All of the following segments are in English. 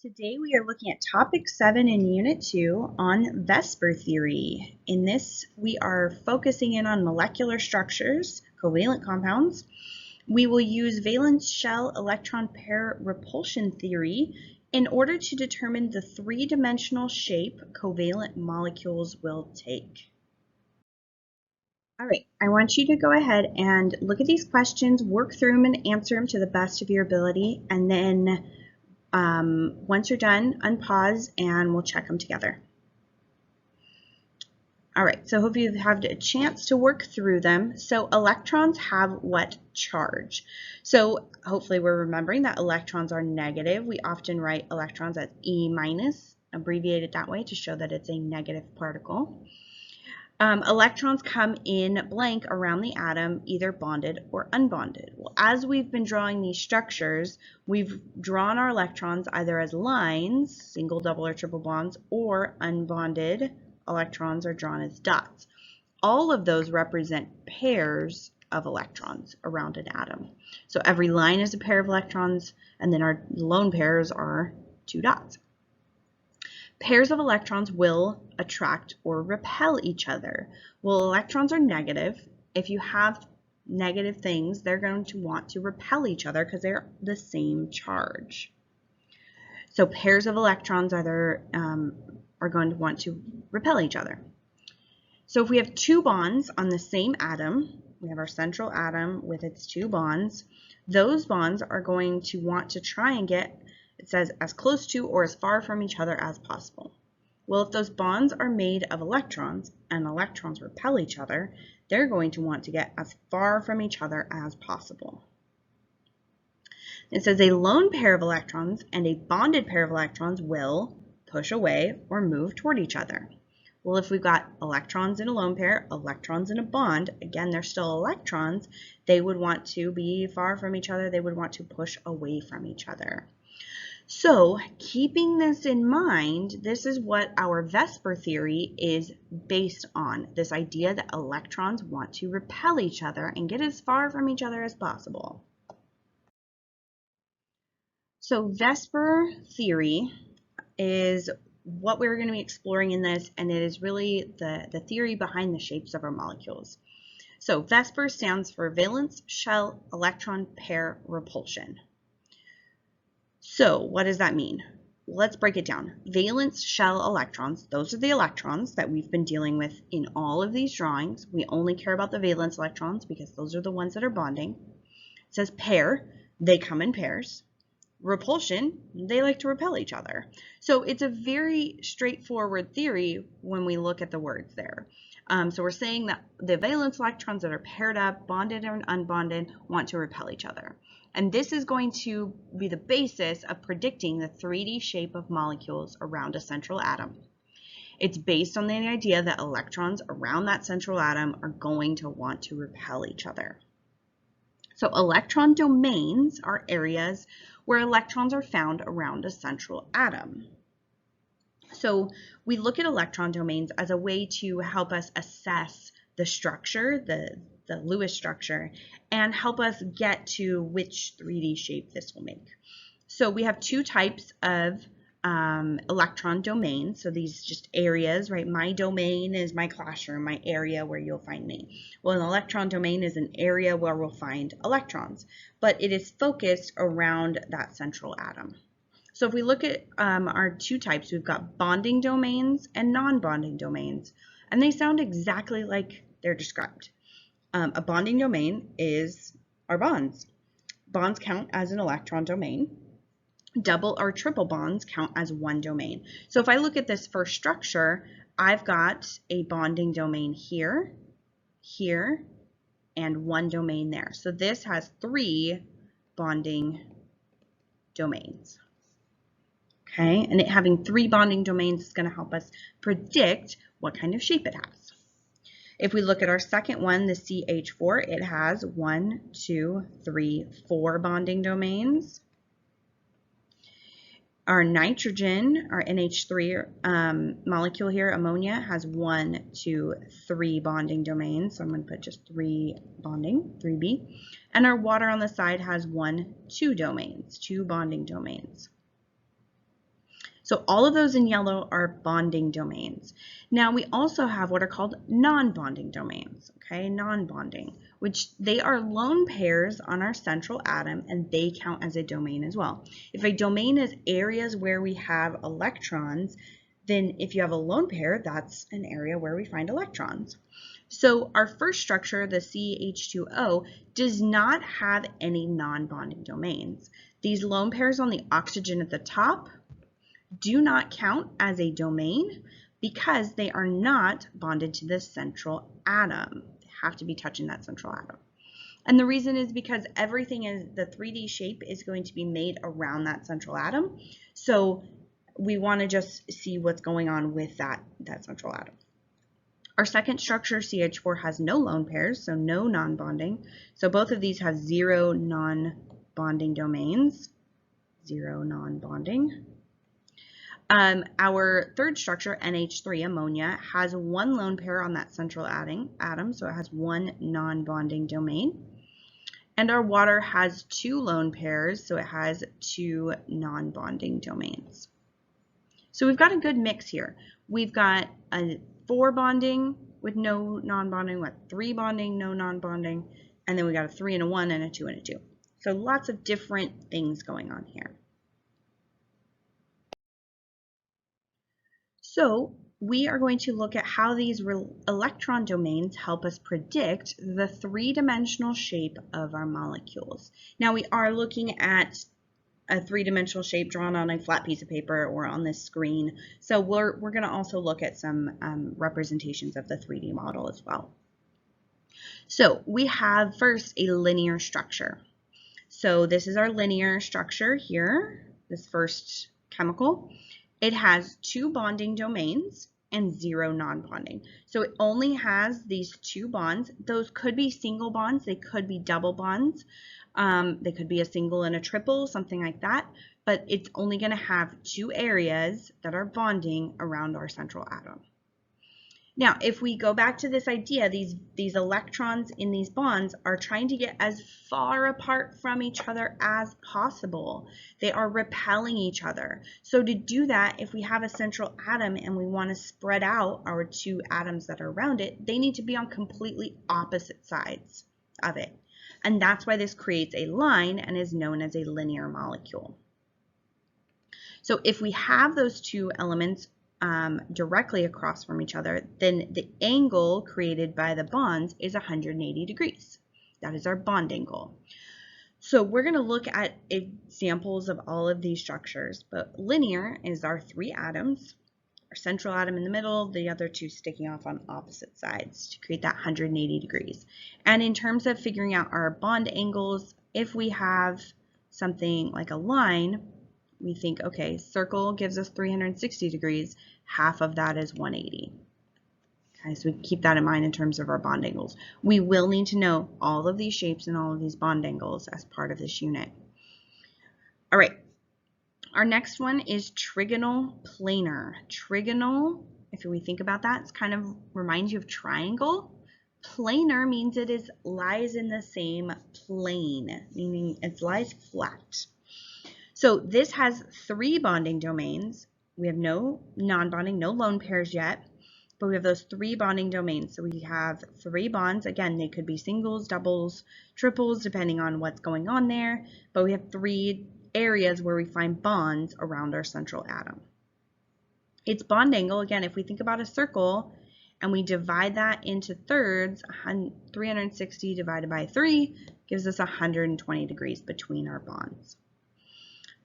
Today we are looking at topic 7 in Unit 2 on Vesper theory. In this, we are focusing in on molecular structures, covalent compounds. We will use valence shell electron pair repulsion theory in order to determine the three-dimensional shape covalent molecules will take. All right, I want you to go ahead and look at these questions, work through them and answer them to the best of your ability, and then once you're done, unpause and we'll check them together. All right, so hope you've had a chance to work through them. So electrons have what charge? So hopefully we're remembering that electrons are negative. We often write electrons as E minus, abbreviated that way to show that it's a negative particle. Electrons come in blank around the atom, either bonded or unbonded. Well, as we've been drawing these structures, we've drawn our electrons either as lines, single, double, or triple bonds, or unbonded electrons are drawn as dots. All of those represent pairs of electrons around an atom. So every line is a pair of electrons, and then our lone pairs are two dots. Pairs of electrons will attract or repel each other. Well, electrons are negative. If you have negative things, they're going to want to repel each other because they're the same charge. So pairs of electrons either are going to want to repel each other. So if we have two bonds on the same atom, we have our central atom with its two bonds, those bonds are going to want to try and get, it says, as close to or as far from each other as possible. Well, if those bonds are made of electrons and electrons repel each other, they're going to want to get as far from each other as possible. It says a lone pair of electrons and a bonded pair of electrons will push away or move toward each other. Well, if we've got electrons in a lone pair, electrons in a bond, again, they're still electrons, they would want to be far from each other, they would want to push away from each other. So, keeping this in mind, this is what our Vesper theory is based on, this idea that electrons want to repel each other and get as far from each other as possible. So, Vesper theory is what we're going to be exploring in this, and it is really the theory behind the shapes of our molecules. So, Vesper stands for valence shell electron pair repulsion. So what does that mean? Let's break it down. Valence shell electrons, those are the electrons that we've been dealing with in all of these drawings. We only care about the valence electrons because those are the ones that are bonding. It says pair, they come in pairs. Repulsion, they like to repel each other. So it's a very straightforward theory when we look at the words there. So we're saying that the valence electrons that are paired up, bonded and unbonded, want to repel each other. And this is going to be the basis of predicting the 3D shape of molecules around a central atom. It's based on the idea that electrons around that central atom are going to want to repel each other. So electron domains are areas where electrons are found around a central atom. So we look at electron domains as a way to help us assess the structure, the Lewis structure, and help us get to which 3D shape this will make. So we have two types of electron domains. So these just areas, right? My domain is my classroom, my area where you'll find me. Well, an electron domain is an area where we'll find electrons, but it is focused around that central atom. So if we look at our two types, we've got bonding domains and non-bonding domains, and they sound exactly like they're described. A bonding domain is our bonds. Bonds count as an electron domain. Double or triple bonds count as one domain. So if I look at this first structure, I've got a bonding domain here, here, and one domain there. So this has 3 bonding domains. Okay, and it having 3 bonding domains is going to help us predict what kind of shape it has. If we look at our second one, the CH4, it has 1, 2, 3, 4 bonding domains. Our nitrogen, our NH3 molecule here, ammonia, has 1, 2, 3 bonding domains. So I'm going to put just 3 bonding, 3B. And our water on the side has 1, 2 domains, 2 bonding domains. So all of those in yellow are bonding domains. Now we also have what are called non-bonding domains, okay, non-bonding, which they are lone pairs on our central atom, and they count as a domain as well. If a domain is areas where we have electrons, then if you have a lone pair, that's an area where we find electrons. So our first structure, the CH2O, does not have any non-bonding domains. These lone pairs on the oxygen at the top do not count as a domain because they are not bonded to the central atom. They have to be touching that central atom. And the reason is because everything is, the 3D shape is going to be made around that central atom. So we want to just see what's going on with that central atom. Our second structure, CH4, has no lone pairs, so no non-bonding. So both of these have 0 non-bonding domains, 0 non-bonding. Our third structure, NH3, ammonia, has 1 lone pair on that central atom, so it has 1 non-bonding domain. And our water has 2 lone pairs, so it has 2 non-bonding domains. So we've got a good mix here. We've got a 4 bonding with no non-bonding, with 3 bonding, no non-bonding, and then we got a 3 and a 1 and a 2 and a 2. So lots of different things going on here. So we are going to look at how these electron domains help us predict the 3-dimensional shape of our molecules. Now we are looking at a 3-dimensional shape drawn on a flat piece of paper or on this screen. So we're going to also look at some representations of the 3D model as well. So we have first a linear structure. So this is our linear structure here, this first chemical. It has 2 bonding domains and 0 non-bonding. So it only has these 2 bonds. Those could be single bonds, they could be double bonds. They could be a single and a triple, something like that, but it's only going to have 2 areas that are bonding around our central atom. Now, if we go back to this idea, these electrons in these bonds are trying to get as far apart from each other as possible. They are repelling each other. So to do that, if we have a central atom and we want to spread out our 2 atoms that are around it, they need to be on completely opposite sides of it. And that's why this creates a line and is known as a linear molecule. So if we have those 2 elements directly across from each other, then the angle created by the bonds is 180 degrees. That is our bond angle. So we're going to look at examples of all of these structures, but linear is our 3 atoms, our central atom in the middle, the other 2 sticking off on opposite sides to create that 180 degrees. And in terms of figuring out our bond angles, if we have something like a line, we think, okay, circle gives us 360 degrees, half of that is 180. Okay, so we keep that in mind in terms of our bond angles. We will need to know all of these shapes and all of these bond angles as part of this unit. All right, our next one is trigonal planar. Trigonal, if we think about that, it kind of reminds you of triangle. Planar means it lies in the same plane, meaning it lies flat. So this has 3 bonding domains. We have no non-bonding, no lone pairs yet, but we have those 3 bonding domains. So we have 3 bonds. Again, they could be singles, doubles, triples, depending on what's going on there, but we have 3 areas where we find bonds around our central atom. Its bond angle, again, if we think about a circle and we divide that into thirds, 360 divided by 3 gives us 120 degrees between our bonds.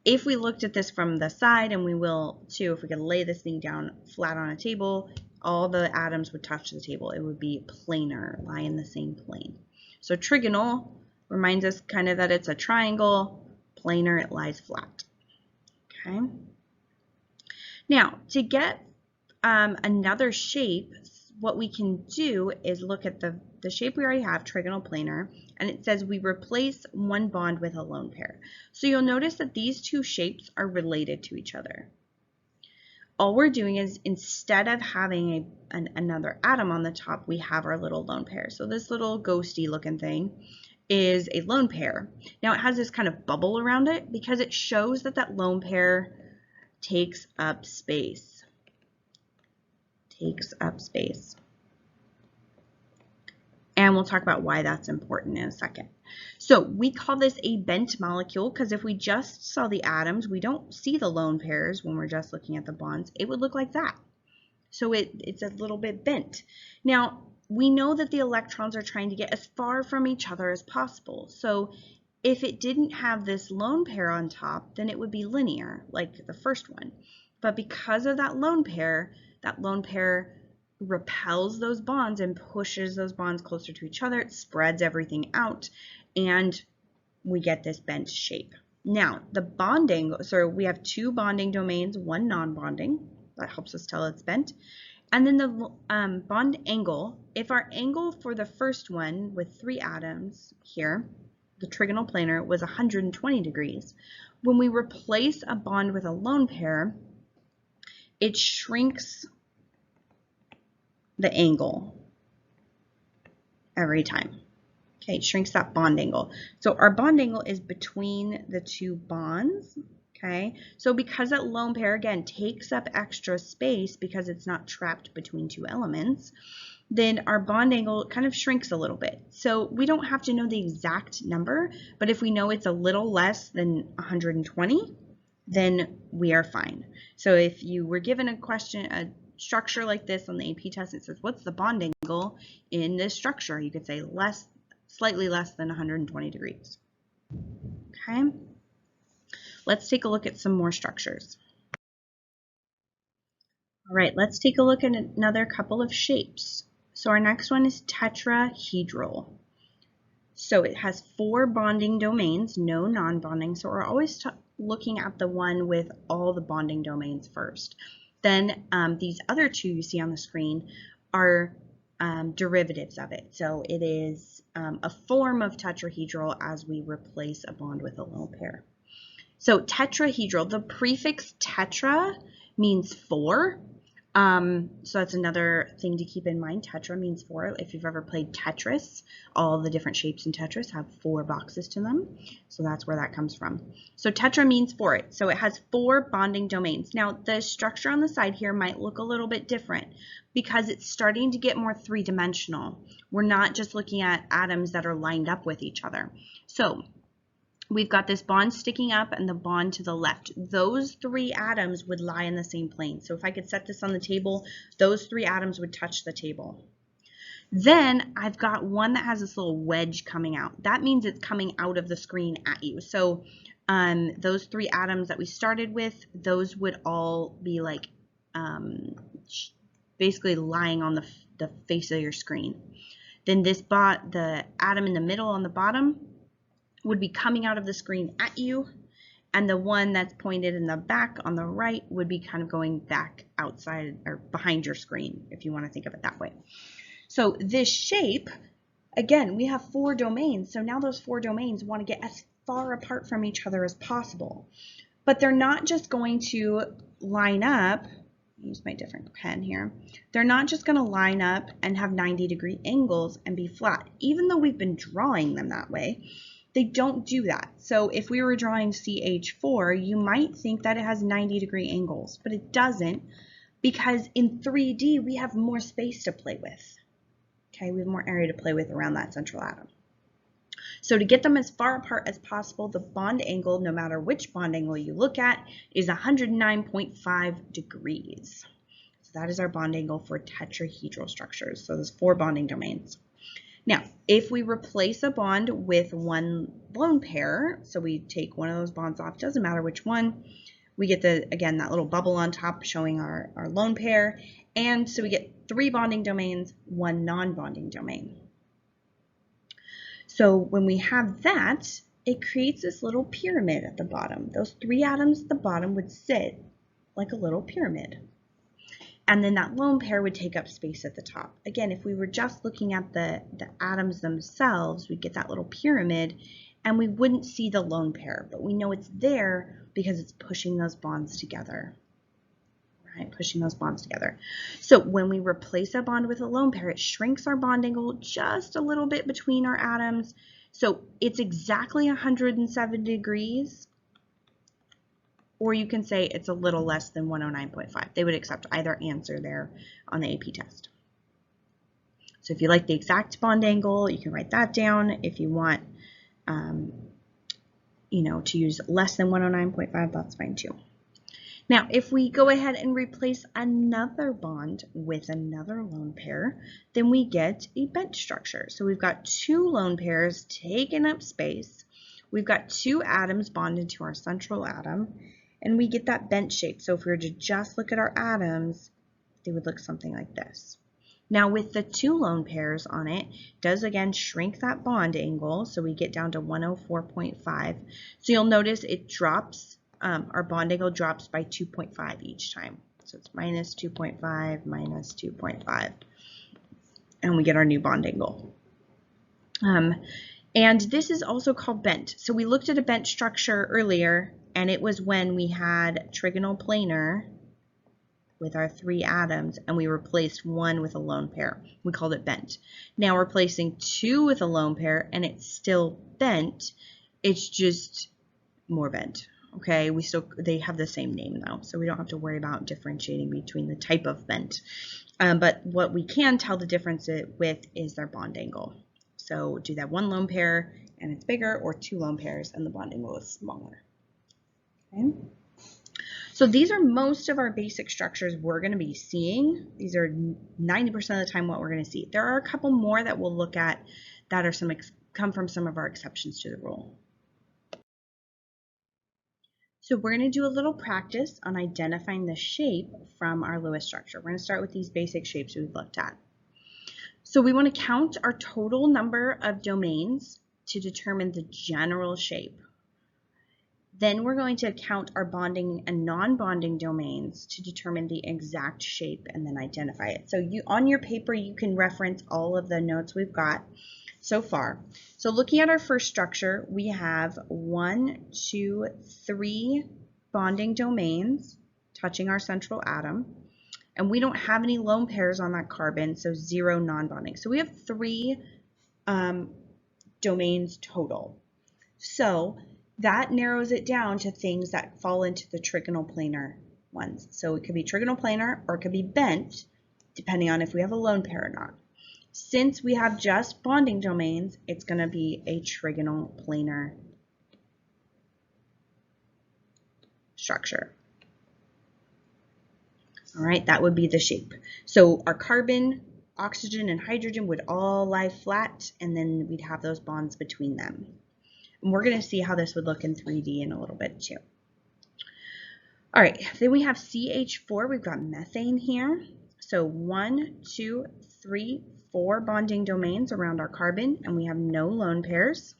If we looked at this from the side, and we will too, if we could lay this thing down flat on a table, all the atoms would touch the table. It would be planar, lie in the same plane. So trigonal reminds us kind of that it's a triangle. Planar, it lies flat. Okay. Now, to get another shape, what we can do is look at the shape we already have, trigonal planar, and it says we replace 1 bond with a lone pair. So you'll notice that these 2 shapes are related to each other. All we're doing is, instead of having another atom on the top, we have our little lone pair. So this little ghosty looking thing is a lone pair. Now it has this kind of bubble around it because it shows that that lone pair takes up space. Takes up space. And we'll talk about why that's important in a second. So we call this a bent molecule because if we just saw the atoms, we don't see the lone pairs when we're just looking at the bonds. It would look like that. So it's a little bit bent. Now, we know that the electrons are trying to get as far from each other as possible. So if it didn't have this lone pair on top, then it would be linear, like the first one. But because of that lone pair repels those bonds and pushes those bonds closer to each other. It spreads everything out, and we get this bent shape. Now, the bond angle, so we have two bonding domains, one non-bonding. That helps us tell it's bent. And then the bond angle, if our angle for the first one with 3 atoms here, the trigonal planar, was 120 degrees, when we replace a bond with a lone pair, it shrinks the angle every time. Okay, it shrinks that bond angle. So our bond angle is between the two bonds. Okay, so because that lone pair, again, takes up extra space because it's not trapped between two elements, then our bond angle kind of shrinks a little bit. So we don't have to know the exact number, but if we know it's a little less than 120, then we are fine. So if you were given a question, a structure like this on the AP test, it says, what's the bond angle in this structure? You could say slightly less than 120 degrees. Okay. Let's take a look at some more structures. All right, let's take a look at another couple of shapes. So our next one is tetrahedral. So it has 4 bonding domains, no non-bonding. So we're always looking at the one with all the bonding domains first. Then these other 2 you see on the screen are derivatives of it. So it is a form of tetrahedral as we replace a bond with a lone pair. So tetrahedral, the prefix tetra means 4. So that's another thing to keep in mind. Tetra means 4. If you've ever played Tetris, all the different shapes in Tetris have 4 boxes to them. So that's where that comes from. So tetra means 4. So it has 4 bonding domains. Now the structure on the side here might look a little bit different because it's starting to get more 3-dimensional. We're not just looking at atoms that are lined up with each other. So we've got this bond sticking up and the bond to the left. Those 3 atoms would lie in the same plane. So if I could set this on the table, those 3 atoms would touch the table. Then I've got one that has this little wedge coming out. That means it's coming out of the screen at you. So those 3 atoms that we started with, those would all be like basically lying on the face of your screen. Then the atom in the middle on the bottom would be coming out of the screen at you, and the one that's pointed in the back on the right would be kind of going back outside or behind your screen, if you want to think of it that way. So this shape, again, we have 4 domains, so now those 4 domains want to get as far apart from each other as possible. But they're not just going to line up, use my different pen here, they're not just going to line up and have 90-degree angles and be flat, even though we've been drawing them that way. They don't do that. So if we were drawing CH4, you might think that it has 90-degree angles, but it doesn't because in 3D we have more space to play with. Okay, we have more area to play with around that central atom. So to get them as far apart as possible, the bond angle, no matter which bond angle you look at, is 109.5 degrees. So that is our bond angle for tetrahedral structures. So there's 4 bonding domains. Now, if we replace a bond with one lone pair, so we take one of those bonds off, doesn't matter which one, we get again, that little bubble on top showing our lone pair. And so we get 3 bonding domains, 1 non-bonding domain. So when we have that, it creates this little pyramid at the bottom. Those 3 atoms at the bottom would sit like a little pyramid. And then that lone pair would take up space at the top. Again, if we were just looking at the atoms themselves, we'd get that little pyramid and we wouldn't see the lone pair, but we know it's there because it's pushing those bonds together. Right, pushing those bonds together. So when we replace a bond with a lone pair, it shrinks our bond angle just a little bit between our atoms. So it's exactly 107 degrees, or you can say it's a little less than 109.5. They would accept either answer there on the AP test. So if you like the exact bond angle, you can write that down. If you want, to use less than 109.5, that's fine too. Now, if we go ahead and replace another bond with another lone pair, then we get a bent structure. So we've got two lone pairs taking up space. We've got two atoms bonded to our central atom, and we get that bent shape. So if we were to just look at our atoms, they would look something like this. Now with the two lone pairs on it, does again shrink that bond angle, so we get down to 104.5. So you'll notice it drops, our bond angle drops by 2.5 each time. So it's minus 2.5, minus 2.5, and we get our new bond angle. And this is also called bent. So we looked at a bent structure earlier, and it was when we had trigonal planar with our three atoms, and we replaced one with a lone pair. We called it bent. Now we're placing two with a lone pair, and it's still bent. It's just more bent. Okay, they have the same name though, so we don't have to worry about differentiating between the type of bent. But what we can tell the difference with is their bond angle. So do that one lone pair and it's bigger, or two lone pairs and the bond angle is smaller. Okay. So these are most of our basic structures we're going to be seeing. These are 90% of the time what we're going to see. There are a couple more that we'll look at that are come from some of our exceptions to the rule. So we're going to do a little practice on identifying the shape from our Lewis structure. We're going to start with these basic shapes we've looked at. So we want to count our total number of domains to determine the general shape. Then we're going to count our bonding and non-bonding domains to determine the exact shape and then identify it. So on your paper, you can reference all of the notes we've got so far. So looking at our first structure, we have 1, 2, 3 bonding domains touching our central atom. And we don't have any lone pairs on that carbon, so 0 non-bonding. So we have 3 domains total. So that narrows it down to things that fall into the trigonal planar ones. So it could be trigonal planar or it could be bent, depending on if we have a lone pair or not. Since we have just bonding domains, it's going to be a trigonal planar structure. All right, that would be the shape. So our carbon, oxygen, and hydrogen would all lie flat, and then we'd have those bonds between them. And we're going to see how this would look in 3D in a little bit too. All right, then we have CH4. We've got methane here. So 1, 2, 3, 4 bonding domains around our carbon, and we have no lone pairs.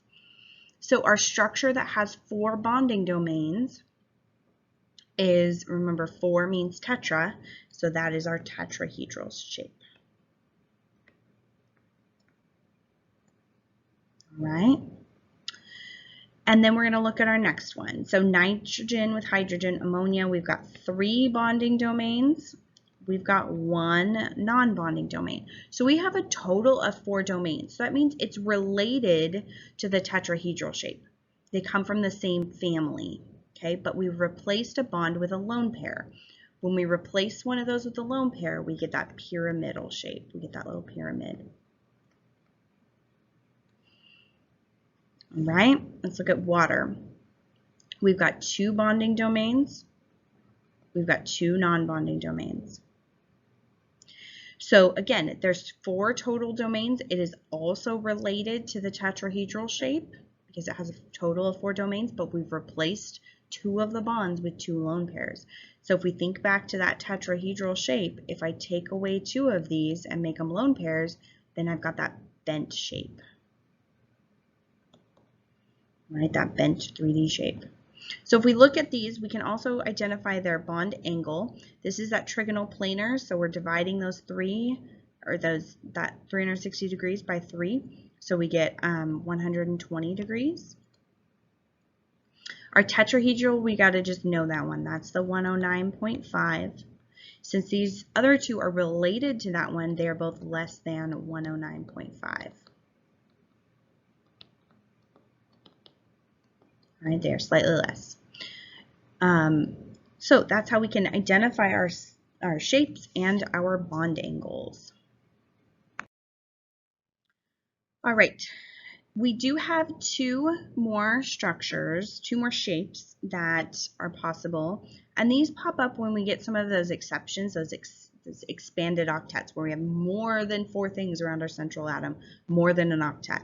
So our structure that has 4 bonding domains is, remember 4 means tetra, so that is our tetrahedral shape. All right. And then we're going to look at our next one. So nitrogen with hydrogen, ammonia, we've got 3 bonding domains. We've got 1 non-bonding domain. So we have a total of 4 domains. So that means it's related to the tetrahedral shape. They come from the same family, okay? But we've replaced a bond with a lone pair. When we replace one of those with a lone pair, we get that pyramidal shape. We get that little pyramid. All right, let's look at water. We've got 2 bonding domains. We've got 2 non-bonding domains. So again, there's 4 total domains. It is also related to the tetrahedral shape because it has a total of 4 domains, but we've replaced 2 of the bonds with 2 lone pairs. So if we think back to that tetrahedral shape, if I take away 2 of these and make them lone pairs, then I've got that bent shape. Right, that bent 3D shape. So if we look at these, we can also identify their bond angle. This is that trigonal planar, so we're dividing those that 360 degrees by 3, so we get 120 degrees. Our tetrahedral, we got to just know that one. That's the 109.5. Since these other 2 are related to that one, they are both less than 109.5. Right there, slightly less. So that's how we can identify our shapes and our bond angles. All right, we do have two more structures, two more shapes that are possible, and these pop up when we get some of those exceptions, those expanded octets, where we have more than 4 things around our central atom, more than an octet.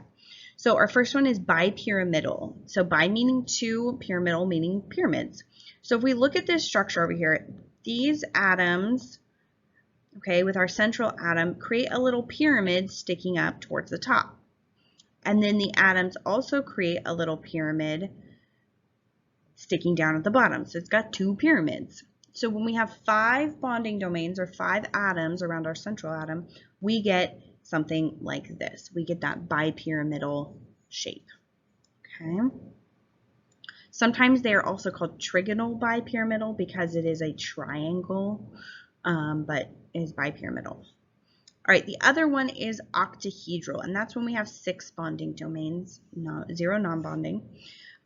So our first one is bipyramidal. So bi meaning 2, pyramidal meaning pyramids. So if we look at this structure over here, these atoms, okay, with our central atom, create a little pyramid sticking up towards the top. And then the atoms also create a little pyramid sticking down at the bottom. So it's got 2 pyramids. So when we have 5 bonding domains or 5 atoms around our central atom, we get something like this. We get that bipyramidal shape. Okay. Sometimes they are also called trigonal bipyramidal because it is a triangle, but it is bipyramidal. All right, the other one is octahedral, and that's when we have 6 bonding domains, 0 non-bonding.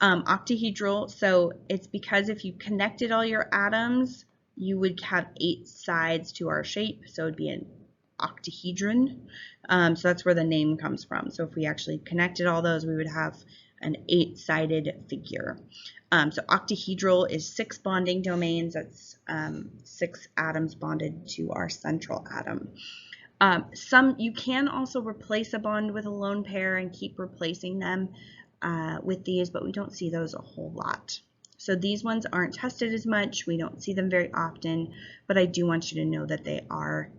Octahedral, so it's because if you connected all your atoms, you would have 8 sides to our shape, so it would be an octahedron. So that's where the name comes from. So if we actually connected all those, we would have an 8-sided figure. So octahedral is 6 bonding domains. That's 6 atoms bonded to our central atom. You can also replace a bond with a lone pair and keep replacing them with these, but we don't see those a whole lot. So these ones aren't tested as much. We don't see them very often, but I do want you to know that they are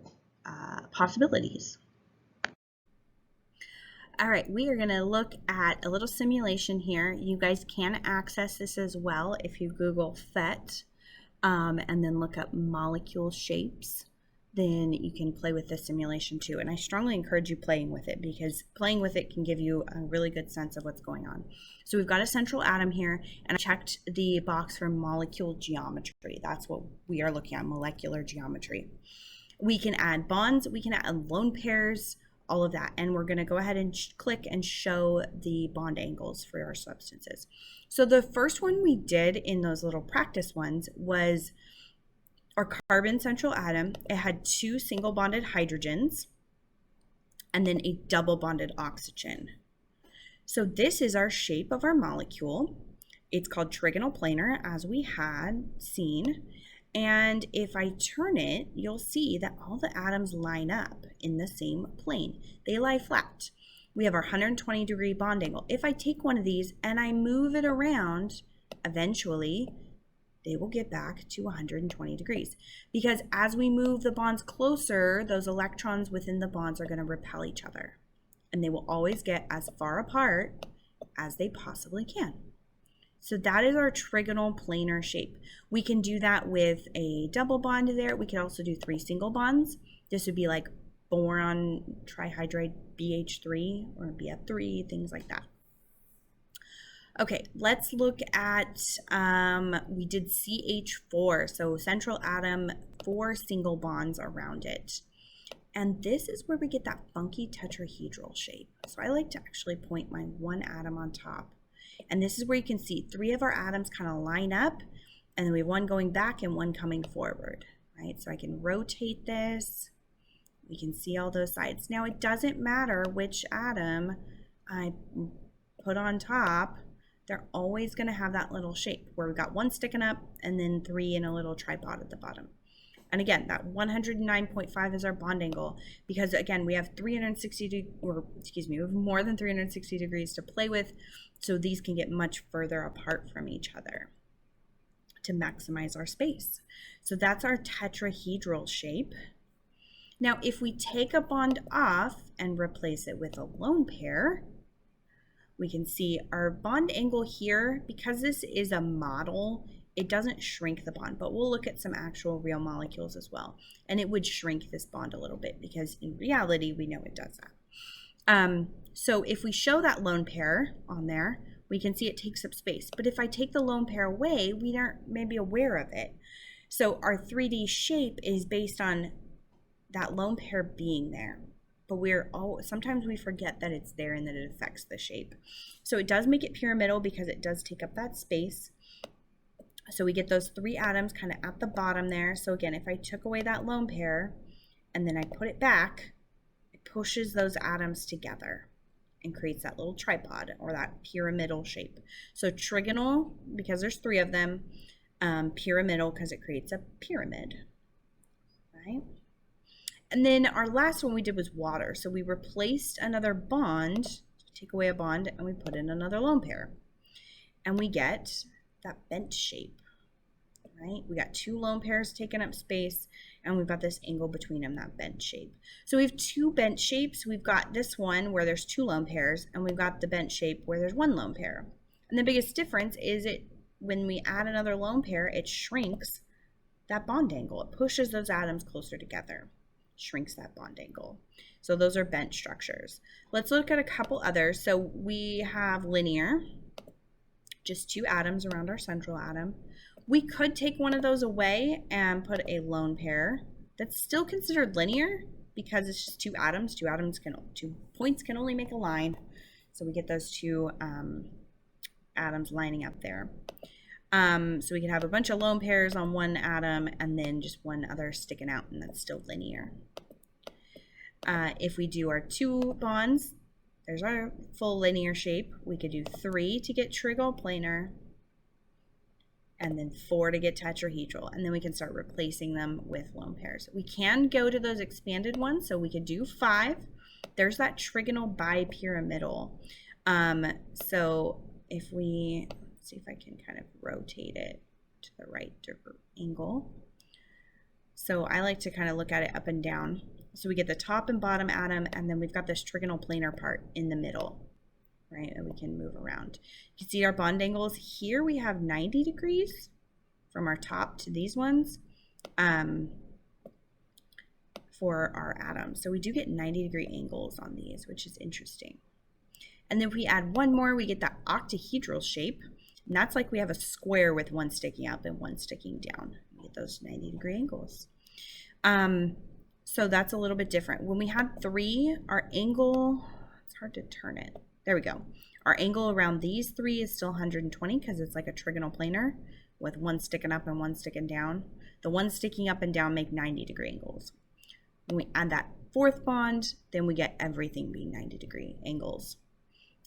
possibilities. All right, we are going to look at a little simulation here. You guys can access this as well if you Google PhET and then look up molecule shapes. Then you can play with this simulation too. And I strongly encourage you playing with it because playing with it can give you a really good sense of what's going on. So we've got a central atom here, and I checked the box for molecule geometry. That's what we are looking at, molecular geometry. We can add bonds, we can add lone pairs, all of that. And we're going to go ahead and click and show the bond angles for our substances. So the first one we did in those little practice ones was our carbon central atom. It had 2 single bonded hydrogens and then a double bonded oxygen. So this is our shape of our molecule. It's called trigonal planar, as we had seen. And if I turn it, you'll see that all the atoms line up in the same plane. They lie flat. We have our 120-degree bond angle. If I take one of these and I move it around, eventually they will get back to 120 degrees. Because as we move the bonds closer, those electrons within the bonds are going to repel each other. And they will always get as far apart as they possibly can. So that is our trigonal planar shape. We can do that with a double bond there. We could also do 3 single bonds. This would be like boron trihydride BH3 or BF3, things like that. Okay, let's look at, we did CH4, so central atom, 4 single bonds around it. And this is where we get that funky tetrahedral shape. So I like to actually point my 1 atom on top. And this is where you can see 3 of our atoms kind of line up, and then we have 1 going back and 1 coming forward, right? So I can rotate this. We can see all those sides. Now it doesn't matter which atom I put on top. They're always going to have that little shape where we've got 1 sticking up and then 3 in a little tripod at the bottom. And again, that 109.5 is our bond angle because again, we have we have more than 360 degrees to play with, so these can get much further apart from each other to maximize our space. So that's our tetrahedral shape. Now, if we take a bond off and replace it with a lone pair, we can see our bond angle here, because this is a model, it doesn't shrink the bond, but we'll look at some actual real molecules as well. And it would shrink this bond a little bit because in reality, we know it does that. So if we show that lone pair on there, we can see it takes up space. But if I take the lone pair away, we aren't maybe aware of it. So our 3D shape is based on that lone pair being there. But sometimes we forget that it's there and that it affects the shape. So it does make it pyramidal because it does take up that space. So we get those 3 atoms kind of at the bottom there. So again, if I took away that lone pair and then I put it back, it pushes those atoms together and creates that little tripod or that pyramidal shape. So trigonal, because there's 3 of them, pyramidal, because it creates a pyramid, right? And then our last one we did was water. So we replaced another bond, take away a bond, and we put in another lone pair. And we get that bent shape, right? We got 2 lone pairs taking up space, and we've got this angle between them, that bent shape. So we have 2 bent shapes. We've got this one where there's 2 lone pairs, and we've got the bent shape where there's 1 lone pair. And the biggest difference is when we add another lone pair, it shrinks that bond angle. It pushes those atoms closer together, shrinks that bond angle. So those are bent structures. Let's look at a couple others. So we have linear, just 2 atoms around our central atom. We could take one of those away and put a lone pair. That's still considered linear because it's just 2 atoms. 2 points can only make a line. So we get those 2 atoms lining up there. So we can have a bunch of lone pairs on 1 atom and then just 1 other sticking out, and that's still linear. If we do our 2 bonds, there's our full linear shape. We could do 3 to get trigonal planar, and then 4 to get tetrahedral, and then we can start replacing them with lone pairs. We can go to those expanded ones, so we could do 5. There's that trigonal bipyramidal. So if we, let's see if I can kind of rotate it to the right angle. So I like to kind of look at it up and down. So we get the top and bottom atom, and then we've got this trigonal planar part in the middle, right? And we can move around. You can see our bond angles here. We have 90 degrees from our top to these ones for our atoms. So we do get 90-degree angles on these, which is interesting. And then if we add 1 more, we get that octahedral shape. And that's like we have a square with 1 sticking up and 1 sticking down. We get those 90-degree angles. So that's a little bit different. When we had 3, our angle, it's hard to turn it. There we go. Our angle around these 3 is still 120 because it's like a trigonal planar with 1 sticking up and 1 sticking down. The 1 sticking up and down make 90-degree angles. When we add that 4th bond, then we get everything being 90-degree angles.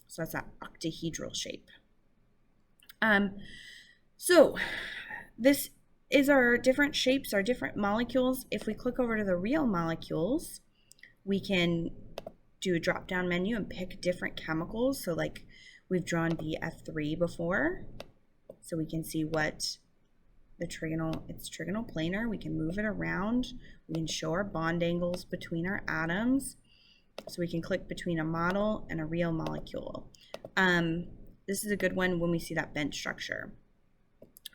So that's that octahedral shape. So this is our different shapes, our different molecules. If we click over to the real molecules, we can do a drop-down menu and pick different chemicals. So like we've drawn BF3 before, so we can see what the it's trigonal planar. We can move it around. We can show our bond angles between our atoms. So we can click between a model and a real molecule. This is a good one when we see that bent structure.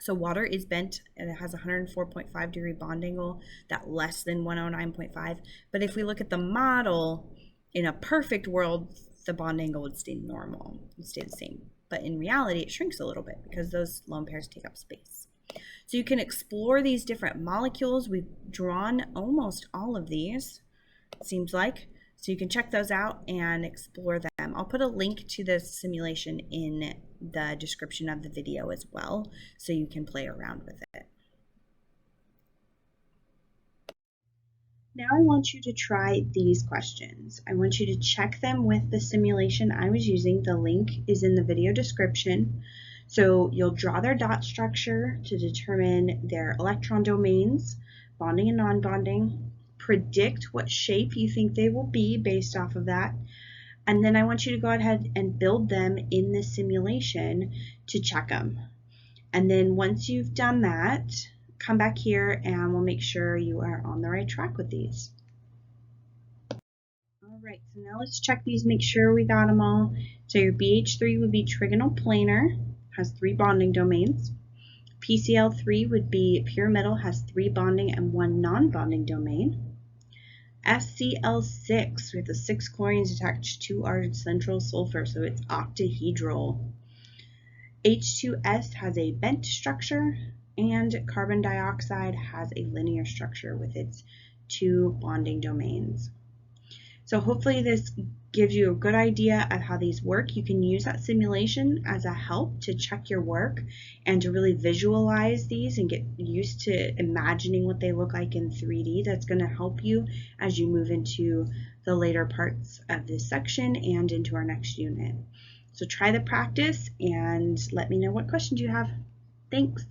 So water is bent and it has a 104.5 degree bond angle, that less than 109.5. But if we look at the model, in a perfect world, the bond angle would stay normal, it would stay the same. But in reality, it shrinks a little bit because those lone pairs take up space. So you can explore these different molecules. We've drawn almost all of these, it seems like. So you can check those out and explore them. I'll put a link to this simulation in the description of the video as well, so you can play around with it. Now I want you to try these questions. I want you to check them with the simulation I was using. The link is in the video description. So you'll draw their dot structure to determine their electron domains, bonding and non-bonding, predict what shape you think they will be based off of that, and then I want you to go ahead and build them in the simulation to check them. And then once you've done that, come back here and we'll make sure you are on the right track with these. Alright, so now let's check these, make sure we got them all. So your BH3 would be trigonal planar, has 3 bonding domains. PCl3 would be pyramidal, has 3 bonding and 1 non-bonding domain. SCl6, we have the 6 chlorines attached to our central sulfur, so it's octahedral. H2S has a bent structure, and carbon dioxide has a linear structure with its 2 bonding domains. So hopefully this gives you a good idea of how these work. You can use that simulation as a help to check your work and to really visualize these and get used to imagining what they look like in 3D. That's going to help you as you move into the later parts of this section and into our next unit. So try the practice and let me know what questions you have. Thanks.